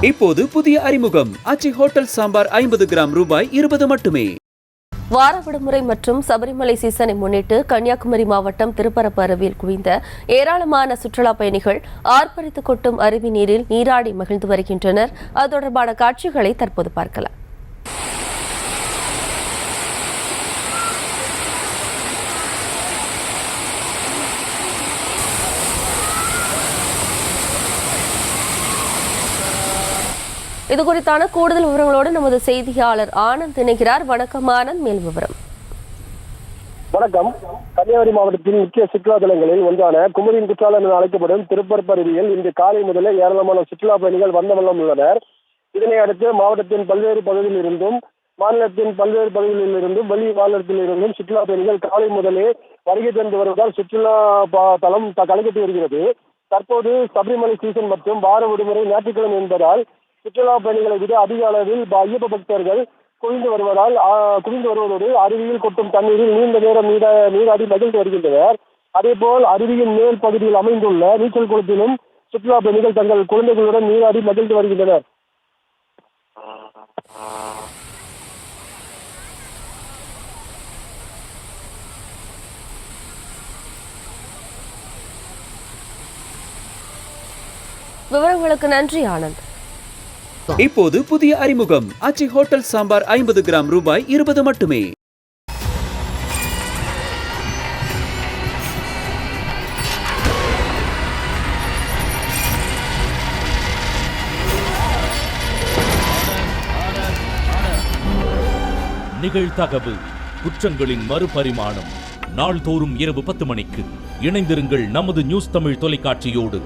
இப்போது புதிய அறிமுகம் ஆச்சி ஹோட்டல் சாம்பார் 50 கிராம் ரூபாய் 20 மட்டுமே. வார விடுமுறை மற்றும் சபரிமலை சீசனை முன்னிட்டு கன்னியாகுமரி மாவட்டம் திருப்பரப்பு அருவியில் குவிந்த ஏராளமான சுற்றுலா பயணிகள் ஆர்ப்பரித்து கொட்டும் அருவி நீரில் நீராடி மகிழ்ந்து வருகின்றனர். அது தொடர்பான காட்சிகளை தற்போது பார்க்கலாம். இதுகுறித்தான கூடுதல் விவரங்களோடு நமது செய்தியாளர் ஆனந்த் இணைகிறார். வணக்கம் ஆனந்த், மேல் விவரம். வணக்கம். கன்னியாகுமரி மாவட்டத்தின் முக்கிய சுற்றுலா தலங்களில் ஒன்றான குமரியின் குற்றாலம் என அழைக்கப்படும் திருப்பரப்பு அருவியில் இன்று காலை முதலே ஏராளமான சுற்றுலா பயணிகள் வந்த வண்ணம் உள்ளனர். இதனை அடுத்து மாவட்டத்தின் பல்வேறு பகுதியில் இருந்தும் மாநிலத்தின் பல்வேறு பகுதிகளில் இருந்தும் வெளி மாநிலத்தில் இருந்தும் சுற்றுலா பயணிகள் காலை முதலே வருகை தந்து வருவதால் சுற்றுலா தலம் கலக்கத்து வருகிறது. தற்போது சபரிமலை சீசன் மற்றும் வார விடுமுறை ஞாயிற்றுக்கிழமை என்பதால் சுற்றுலா பயணிகளை விட அதிக அளவில் ஐயப்ப பக்தர்கள் குவிந்து வருவதோடு அருவியில் கொட்டும் தண்ணீரில் நீண்ட நேரம் நீராடி மகிழ்ந்து வருகின்றனர். அதேபோல் அருவியின் மேல் பகுதியில் அமைந்துள்ள நீச்சல் குளத்திலும் சுற்றுலா பயணிகள் தங்கள் குழந்தைகளுடன் நீராடி மகிழ்ந்து வருகின்றனர். விவரங்களுக்கு நன்றி ஆனந்த். இப்போது புதிய அறிமுகம் ஆச்சி ஹோட்டல் சாம்பார் 50 கிராம் ரூபாய் 20 மட்டுமே. நிகழ்தகவு குற்றங்களின் மறுபரிமாணம் நாள்தோறும் இரவு 10 மணிக்கு இணைந்திருங்கள் நமது நியூஸ் தமிழ் தொலைக்காட்சியோடு.